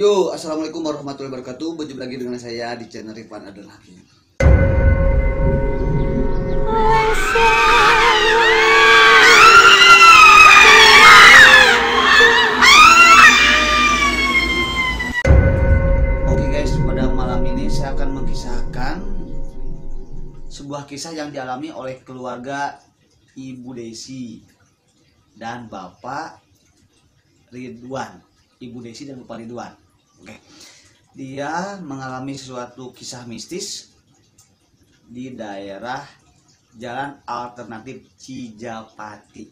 Yo, assalamualaikum warahmatullahi wabarakatuh. Berjumpa lagi dengan saya di channel Rifan Adel Hakim. Oke guys, pada malam ini saya akan mengisahkan sebuah kisah yang dialami oleh keluarga Ibu Desi dan Bapak Ridwan. Ibu Desi dan Bapak Ridwan. Oke. Dia mengalami suatu kisah mistis di daerah Jalan Alternatif Cijapati.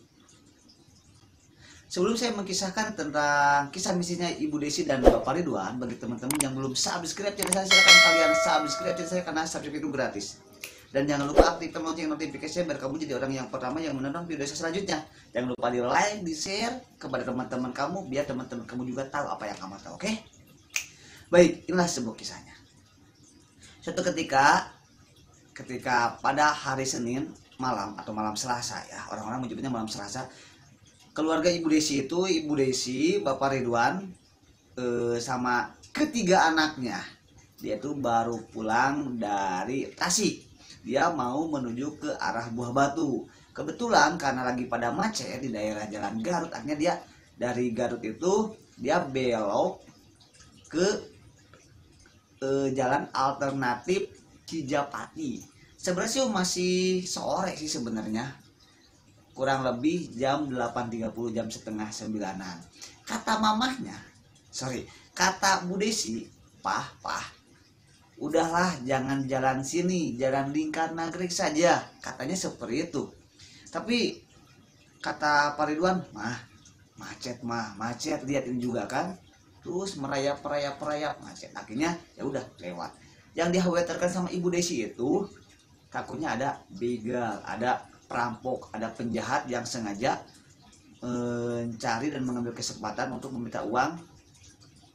Sebelum saya mengisahkan tentang kisah mistisnya Ibu Desi dan Bapak Ridwan, bagi teman-teman yang belum subscribe channel saya, silakan kalian subscribe channel saya karena subscribe itu gratis. Dan jangan lupa aktifkan lonceng notifikasinya biar kamu jadi orang yang pertama yang menonton video saya selanjutnya. Jangan lupa di like, di share kepada teman-teman kamu biar teman-teman kamu juga tahu apa yang kamu tahu, oke? Baik, inilah sebuah kisahnya. Suatu ketika pada hari Senin malam atau malam Selasa ya, orang-orang menyebutnya malam Selasa, keluarga Ibu Desi itu, Ibu Desi, Bapak Ridwan sama ketiga anaknya, dia itu baru pulang dari Tasik. Dia mau menuju ke arah Buah Batu. Kebetulan karena lagi pada macet di daerah Jalan Garut, akhirnya dia dari Garut itu dia belok ke Jalan Alternatif Cijapati. Sebenarnya sih masih sore sih sebenarnya, kurang lebih jam 8.30, jam setengah 9-an. Kata Bu Desi, Pah, udahlah jangan jalan sini, jalan Lingkar Nagrek saja, katanya seperti itu. Tapi kata Pak Ridwan, macet, lihat ini juga kan, terus merayap macet. Akhirnya ya udah lewat. Yang dikhawatirkan sama Ibu Desi itu takutnya ada begal, ada perampok, ada penjahat yang sengaja mencari dan mengambil kesempatan untuk meminta uang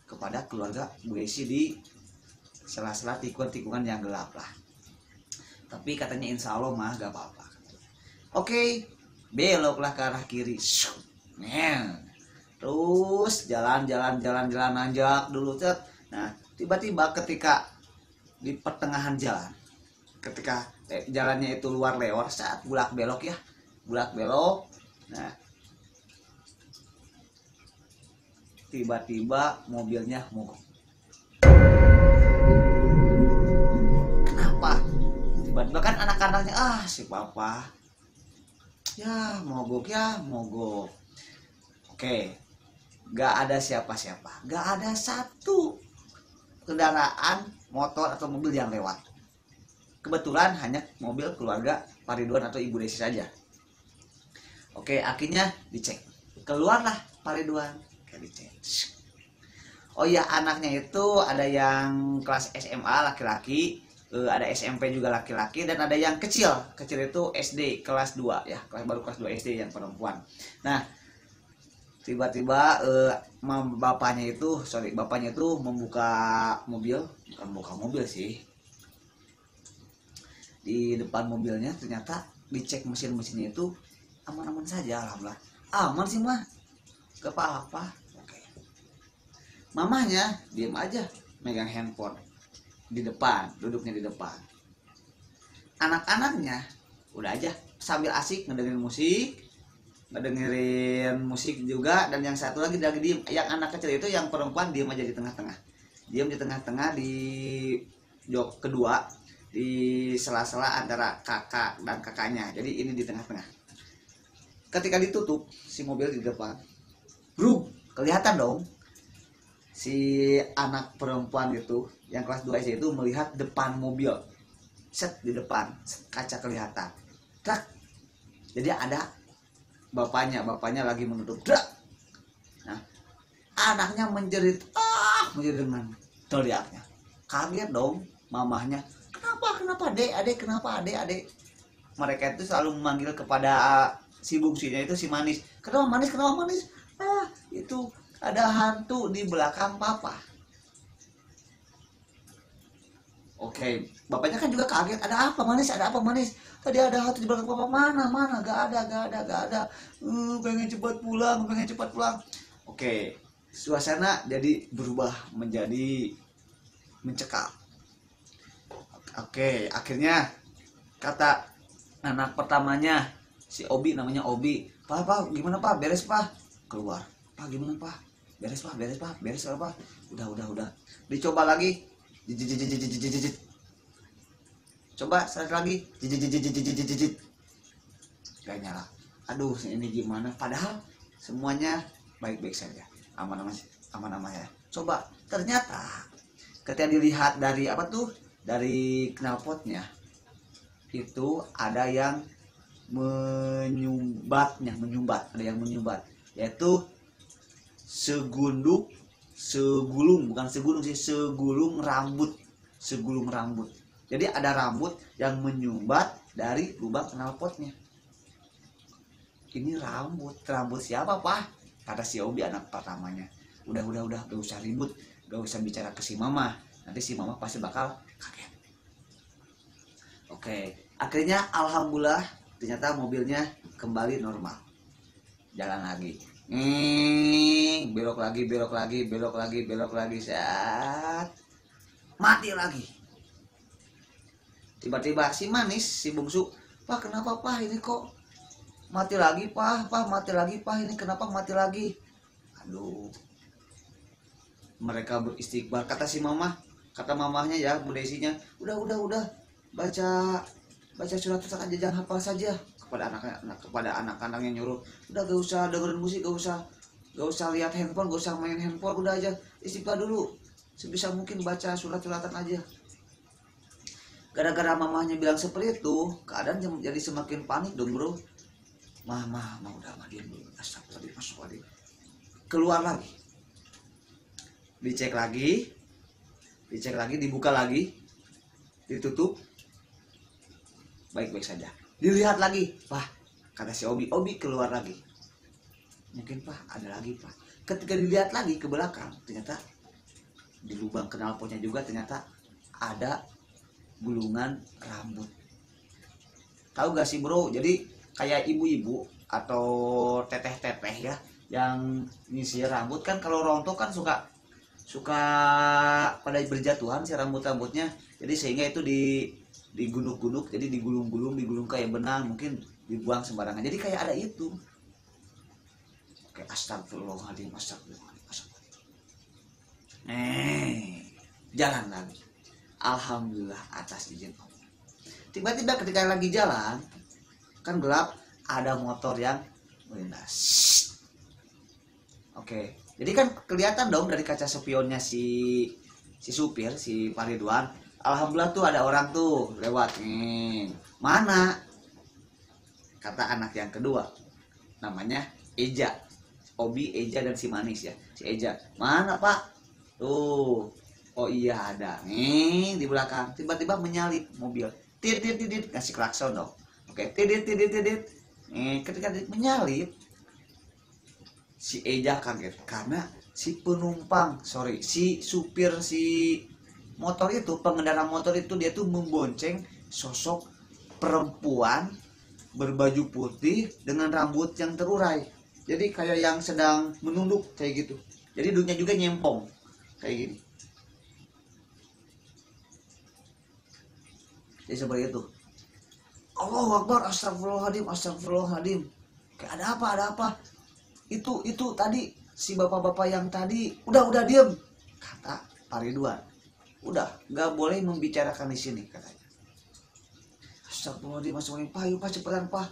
kepada keluarga Bu Desi di sela-sela tikungan yang gelap lah. Tapi katanya insya Allah gak apa-apa. Oke, beloklah ke arah kiri. Terus jalan nanjak dulu. Nah, tiba-tiba ketika di pertengahan jalan, ketika jalannya itu luar lewat, saat bulak belok. Nah, tiba-tiba mobilnya mogok. Tiba-tiba kan anak-anaknya, si papa ya mogok. Oke, gak ada siapa-siapa, gak ada satu kendaraan motor atau mobil yang lewat. Kebetulan hanya mobil keluarga Pak Ridwan atau Ibu Desi saja. Oke, akhirnya dicek, keluarlah Pak Ridwan, kayak dicek. Oh ya, anaknya itu ada yang kelas SMA laki-laki, ada SMP juga laki-laki, dan ada yang kecil itu SD kelas 2 ya, baru kelas 2 SD yang perempuan. Nah, tiba-tiba bapaknya itu membuka mobil, bukan buka mobil sih, di depan mobilnya ternyata dicek mesinnya itu aman-aman saja, alhamdulillah aman sih mah, gak apa-apa. Oke, mamahnya diem aja megang handphone di depan, duduknya di depan. Anak-anaknya udah aja sambil asik ngedengerin musik juga, dan yang satu lagi diem. Yang anak kecil itu, yang perempuan, diem aja di tengah-tengah, di jok kedua, di sela-sela antara kakak dan kakaknya. Jadi ini di tengah-tengah. Ketika ditutup si mobil di depan, bro, kelihatan dong si anak perempuan itu yang kelas 2 SD itu melihat depan mobil, di depan kaca kelihatan, jadi ada bapaknya lagi menutup. Nah, anaknya menjerit dengan teriaknya, kaget dong mamahnya, kenapa adek, kenapa adek. Mereka itu selalu memanggil kepada si bungsunya itu si Manis, kenapa manis, itu ada hantu di belakang papa. Oke, bapaknya kan juga kaget, ada apa manis? Tadi ada hantu di belakang papa, mana? Gak ada. Pengen cepat pulang. Oke, suasana jadi berubah menjadi mencekam. Oke, akhirnya kata anak pertamanya si Obi, namanya Obi, Pak, gimana Pak, beres Pak? Keluar, Pak gimana Pak? Beres Pak, beres apa? Udah. Dicoba lagi, jijit. Coba sekali lagi, jijit. Gak nyala. Aduh, ini gimana? Padahal semuanya baik-baik saja, aman-aman ya. Coba, ternyata ketika dilihat dari apa tuh, dari knalpotnya itu ada yang menyumbat, yaitu segulung rambut. Jadi ada rambut yang menyumbat dari lubang knalpotnya. Ini rambut siapa Pak? Kata si Obi, anak pertamanya. Udah, gak usah ribut, gak usah bicara ke si mama, nanti si mama pasti bakal kaget. Oke, akhirnya alhamdulillah ternyata mobilnya kembali normal, jalan lagi. Belok lagi, saat mati lagi. Tiba-tiba si manis, si bungsu, Pak kenapa Pak ini kok mati lagi Pak, ini kenapa mati lagi? Aduh, mereka beristighfar, kata si mama, kata mamahnya ya, Bunda Isinya, udah baca surat aja, jangan hafal saja. Kepada anak-anak yang nyuruh, udah gak usah dengerin musik, gak usah lihat handphone, gak usah main handphone, udah aja istighfar dulu, sebisa mungkin baca suratan aja. Gara-gara mamahnya bilang seperti itu, keadaan jadi semakin panik dong bro. Mama udah diam dulu, astagfirullahaladzim. Keluar lagi, dicek lagi, dibuka lagi, ditutup, baik-baik saja. Dilihat lagi, Pak, kata si Obi keluar lagi. Mungkin Pak ada lagi Pak. Ketika dilihat lagi ke belakang, ternyata di lubang knalpotnya juga ternyata ada gulungan rambut. Tahu gak sih bro? Jadi kayak ibu-ibu atau teteh-teteh ya yang nyisir rambut kan, kalau rontok kan suka pada berjatuhan si rambutnya. Jadi sehingga itu digunduk, jadi digulung kayak benang, mungkin dibuang sembarangan. Jadi kayak ada itu. Oke, astagfirullahaladzim. Jalan lagi. Alhamdulillah atas izin Allah. Tiba-tiba ketika lagi jalan, kan gelap, ada motor yang melintas. Oke, jadi kan kelihatan dong dari kaca spionnya si supir, si Pak Ridwan. Alhamdulillah tuh ada orang tuh lewat. Mana? Kata anak yang kedua, namanya Eja, Obi, Eja dan si manis ya, si Eja. Mana Pak? Tuh, oh iya ada. Di belakang tiba-tiba menyalip mobil. Tit, kasih klakson dong. Oke, tidit. Ketika menyalip, si Eja kaget karena si supir si motor itu, pengendara motor itu, dia tuh membonceng sosok perempuan berbaju putih dengan rambut yang terurai. Jadi kayak yang sedang menunduk kayak gitu. Jadi duduknya juga nyempong kayak gini. Jadi seperti itu. Allahu Akbar, astagfirullahaladzim. Kayak ada apa? Itu tadi si bapak-bapak yang tadi, udah diem, kata Pak Ridwan. Udah, nggak boleh membicarakan di sini katanya. Astagfirullahaladzim, Pak, yuk Pak, cepetan Pak.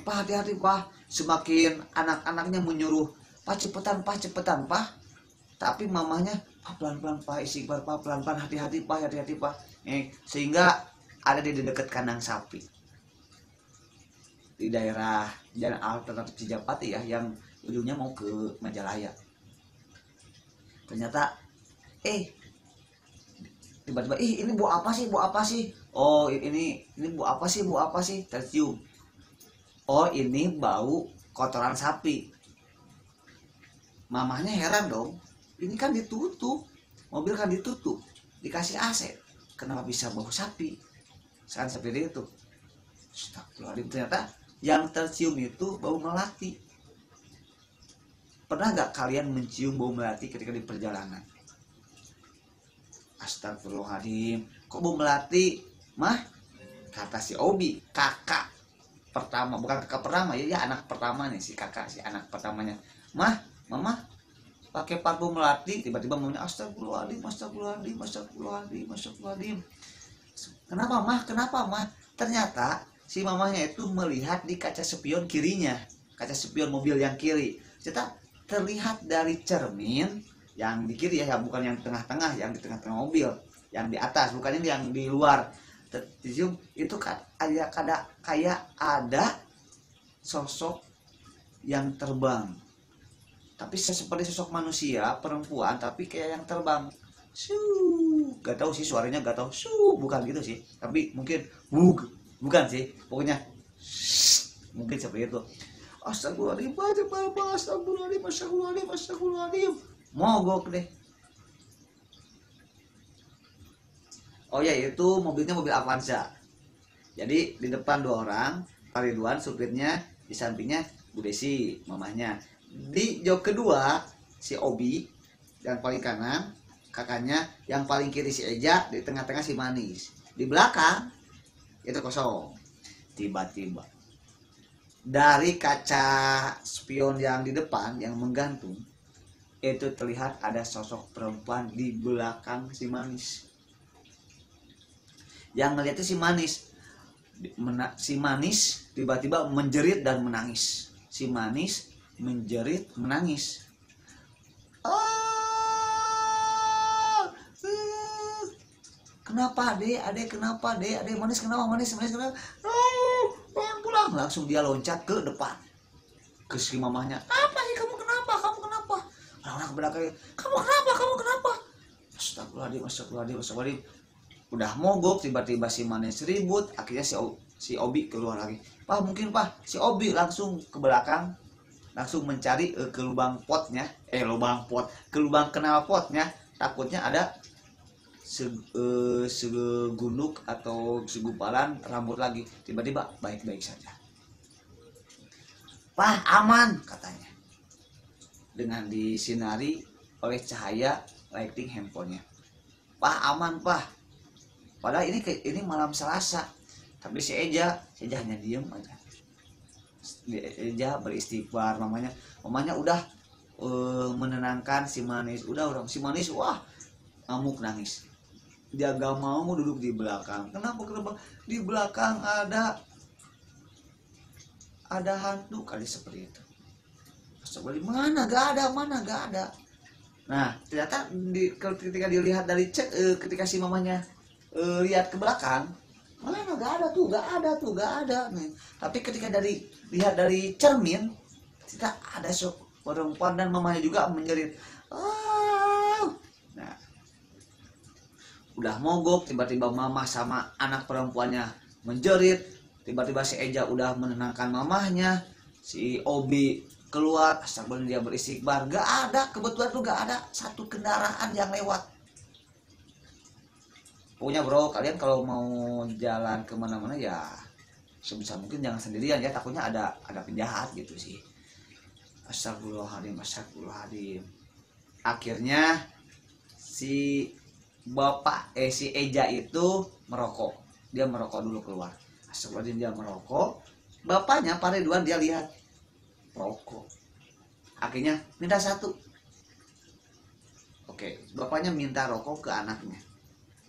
Pak, hati-hati Pak. Semakin anak-anaknya menyuruh, Pak cepetan Pak. Tapi mamanya, Pak pelan-pelan Pak, istighfar Pak, pelan-pelan, hati-hati Pak. Sehingga ada di dekat kandang sapi di daerah Jalan Alternatif Cijapati ya, yang ujungnya mau ke Majalaya. Ternyata tiba-tiba ini bau apa sih? Oh ini bau apa sih? Tercium. Oh ini bau kotoran sapi. Mamahnya heran dong. Ini kan ditutup, mobil kan ditutup, dikasih AC, kenapa bisa bau sapi? Kan seperti itu. Astagfirullahaladzim, ternyata yang tercium itu bau melati. Pernah gak kalian mencium bau melati ketika di perjalanan? Astagfirullahaladzim, kok bau melati mah? Kata si Obi, kakak pertama, bukan kakak pertama ya, anak pertama nih, si kakak, si anak pertamanya. Mah, mama pakai parfum melati. Tiba-tiba mamanya, astagfirullahaladzim, astagfirullahaladzim, astagfirullahaladzim, astagfirullahaladzim. Kenapa mah? Kenapa mah? Ternyata si mamanya itu melihat di kaca spion kirinya, kaca spion mobil yang kiri. Ternyata terlihat dari cermin yang di kiri ya, bukan yang tengah-tengah, yang di tengah-tengah mobil, yang di atas, bukan yang di luar. Itu kayak ada sosok yang terbang, tapi seperti sosok manusia perempuan, tapi kayak yang terbang. Gak tahu sih suaranya, gak tahu bukan gitu sih, tapi mungkin bukan sih, pokoknya mungkin seperti itu. Astagfirullahaladzim, astagfirullahaladzim, astagfirullahaladzim, astagfirullahaladzim, mogok deh. Oh ya, itu mobilnya mobil Avanza. Jadi di depan 2 orang, Pak Ridwan supirnya, di sampingnya Bu Desi mamahnya. Di jok kedua si Obi yang paling kanan, kakaknya, yang paling kiri si Eja, di tengah-tengah si Manis. Di belakang itu kosong. Tiba-tiba dari kaca spion yang di depan yang menggantung itu terlihat ada sosok perempuan di belakang si Manis. Yang ngeliatnya si Manis. Si Manis tiba-tiba menjerit dan menangis. Si Manis menjerit menangis. Kenapa adek kenapa adek Manis kenapa Manis kenapa? Pulang langsung dia loncat ke depan ke si mamahnya. Apa sih kamu kenapa orang-orang belakang, kamu kenapa? Astagfirullahaladzim, astagfirullahaladzim, astagfirullahaladzim. Udah mogok, tiba-tiba si Manis ribut. Akhirnya si Obi keluar lagi. Pak, mungkin Pak, si Obi langsung ke belakang, langsung mencari ke lubang potnya, ke lubang knalpotnya. Takutnya ada segunduk atau segumpalan rambut lagi. Tiba-tiba baik-baik saja. Pak, aman katanya, dengan disinari oleh cahaya lighting handphonenya. Pak, aman Pak. Padahal ini malam Selasa, tapi si Eja hanya diem aja. Eja beristighfar, mamanya udah menenangkan si Manis. Udah si Manis wah ngamuk nangis. Dia gak mau duduk di belakang. Kenapa? Di belakang ada hantu kali seperti itu. Mana gak ada. Nah ternyata ketika dilihat dari ketika si mamanya lihat ke belakang, mana gak ada nih. Tapi ketika lihat dari cermin, kita ada perempuan dan mamanya juga menjerit. Nah, udah mogok, tiba-tiba mama sama anak perempuannya menjerit. Tiba-tiba si Eja udah menenangkan mamahnya, si Obi keluar, astagfirullah, dia beristighfar. Gak ada, kebetulan tuh gak ada satu kendaraan yang lewat. Pokoknya bro, kalian kalau mau jalan kemana-mana ya sebisa mungkin jangan sendirian ya, takutnya ada penjahat gitu sih. Astagfirullahaladzim. Akhirnya si Eja itu merokok. Dia merokok dulu keluar. Astagfirullahaladzim, dia merokok. Bapaknya Pak Ridwan dia lihat rokok. Akhirnya minta 1. Oke, bapaknya minta rokok ke anaknya.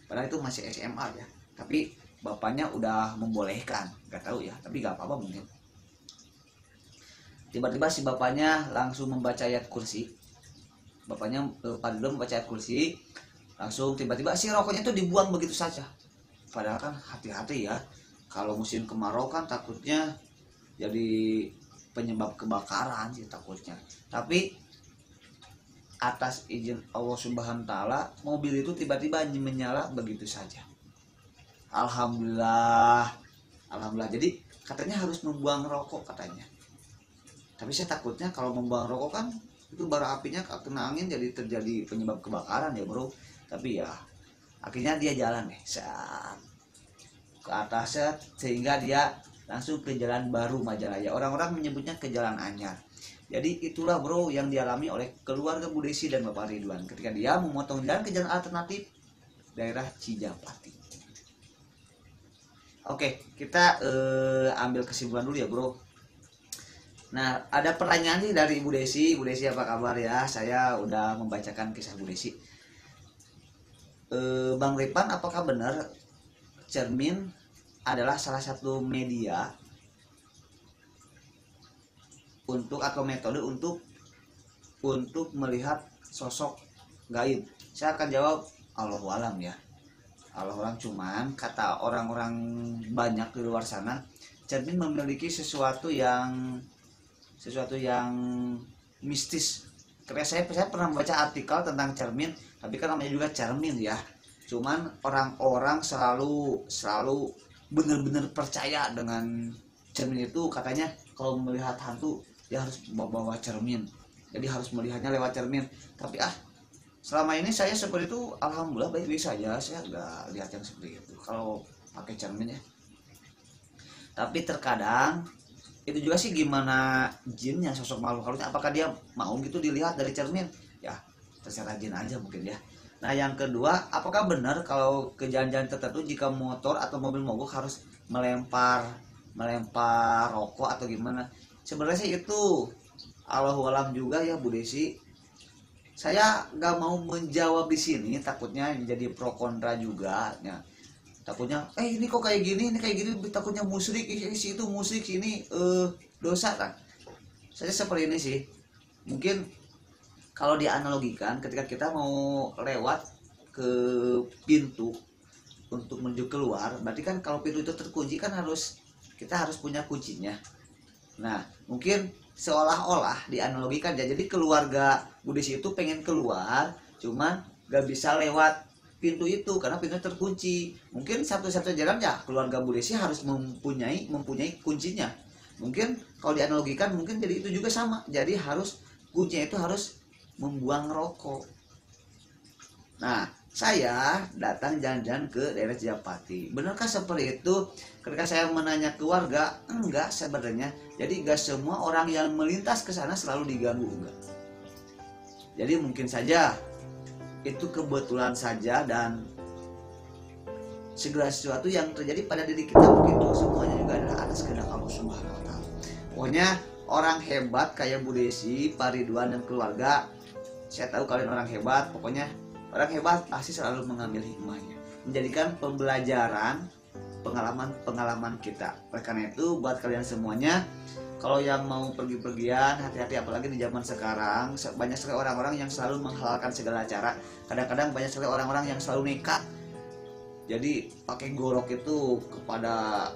Padahal itu masih SMA ya, tapi bapaknya udah membolehkan, nggak tahu ya, tapi nggak apa-apa mungkin. Tiba-tiba si bapaknya langsung membaca ayat kursi. Bapaknya pada membaca ayat kursi, langsung tiba-tiba si rokoknya itu dibuang begitu saja. Padahal kan hati-hati ya, kalau musim kemarau kan takutnya jadi penyebab kebakaran sih takutnya. Tapi atas izin Allah Subhanahu wa Ta'ala, mobil itu tiba-tiba menyala begitu saja. Alhamdulillah. Jadi katanya harus membuang rokok katanya. Tapi saya takutnya kalau membuang rokok kan itu bara apinya kena angin jadi terjadi penyebab kebakaran ya bro. Tapi ya akhirnya dia jalan ke atas sehingga dia langsung ke Jalan Baru Majalaya. Orang-orang menyebutnya ke Jalan Anyar. Jadi itulah bro yang dialami oleh keluarga Bu Desi dan Bapak Ridwan ketika dia memotong jalan ke jalan alternatif daerah Cijapati. Oke, kita ambil kesimpulan dulu ya bro. Nah, ada pertanyaan nih dari Bu Desi. Bu Desi apa kabar ya? Saya udah membacakan kisah Bu Desi. Bang Ripan, apakah benar cermin adalah salah satu media untuk atau metode untuk melihat sosok gaib? Saya akan jawab Allahu alam ya. Allahu alam, cuman kata orang-orang banyak di luar sana, cermin memiliki sesuatu yang mistis. Karena saya pernah membaca artikel tentang cermin, tapi kan namanya juga cermin ya. Cuman orang-orang selalu benar-benar percaya dengan cermin itu. Katanya kalau melihat hantu dia harus bawa cermin, jadi harus melihatnya lewat cermin. Tapi selama ini saya seperti itu alhamdulillah baik-baik saja, saya nggak lihat yang seperti itu kalau pakai cermin ya. Tapi terkadang itu juga sih gimana jinnya, sosok makhluk halusnya, apakah dia mau gitu dilihat dari cermin ya, terserah jin aja mungkin ya. Nah yang kedua, apakah benar kalau ke jalan-jalan tertentu jika motor atau mobil mogok harus melempar rokok atau gimana? Sebenarnya sih itu Allahu alam juga ya Bu Desi. Saya nggak mau menjawab di sini, takutnya jadi pro kontra juga ya. Takutnya ini kok kayak gini, ini kayak gini, takutnya musyrik, si itu musyrik, ini dosa kan. Saya seperti ini sih. Mungkin kalau dianalogikan ketika kita mau lewat ke pintu untuk menuju keluar, berarti kan kalau pintu itu terkunci kan kita harus punya kuncinya. Nah, mungkin seolah-olah dianalogikan ya. Jadi keluarga Bu Desi itu pengen keluar, cuman gak bisa lewat pintu itu karena pintu terkunci. Mungkin satu-satunya jalan ya keluarga Bu Desi harus mempunyai kuncinya. Mungkin kalau dianalogikan mungkin jadi itu juga sama. Jadi kuncinya itu harus membuang rokok. Nah, saya datang jalan-jalan ke daerah Cijapati. Benarkah seperti itu? Ketika saya menanya keluarga, enggak sebenarnya. Jadi enggak semua orang yang melintas ke sana selalu diganggu, enggak. Jadi mungkin saja itu kebetulan saja, dan segala sesuatu yang terjadi pada diri kita begitu semuanya juga adalah atas kehendak Allah Subhanahu wa taala. Pokoknya orang hebat kayak Bu Desi, Pak Ridwan dan keluarga, saya tahu kalian orang hebat. Pokoknya orang hebat pasti selalu mengambil hikmahnya, menjadikan pembelajaran pengalaman kita. Oleh karena itu buat kalian semuanya, kalau yang mau pergi-pergian hati-hati, apalagi di zaman sekarang banyak sekali orang-orang yang selalu menghalalkan segala cara. Kadang-kadang banyak sekali orang-orang yang selalu nekat. Jadi pakai golok itu kepada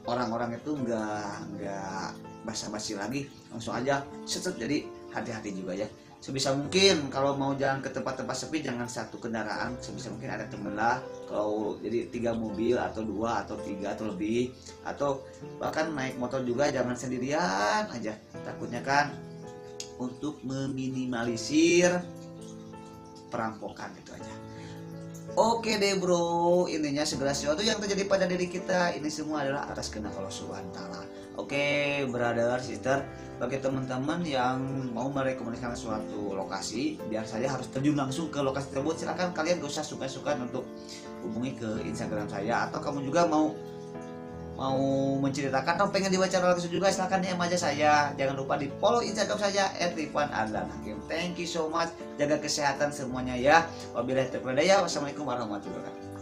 orang-orang itu nggak basa-basi lagi, langsung aja set. Jadi hati-hati juga ya. Sebisa mungkin kalau mau jalan ke tempat-tempat sepi jangan satu kendaraan, sebisa mungkin ada temen lah. Kalau jadi 3 mobil atau 2 atau 3 atau lebih, atau bahkan naik motor juga jangan sendirian aja. Takutnya kan untuk meminimalisir perampokan itu aja. Oke deh bro, intinya segala sesuatu yang terjadi pada diri kita ini semua adalah atas kehendak Allah Subhanahu wa taala. Oke, brother, sister, bagi teman-teman yang mau merekomendasikan suatu lokasi, biar saja harus terjun langsung ke lokasi tersebut, silakan kalian gak usah suka-suka untuk hubungi ke Instagram saya. Atau kamu juga mau menceritakan atau pengen dibaca langsung juga, silahkan DM aja saya. Jangan lupa di follow Instagram saya @rifanadlanhakim. Thank you so much, jaga kesehatan semuanya ya. Wabillahi taufiq wal hidayah. Wassalamualaikum warahmatullahi wabarakatuh.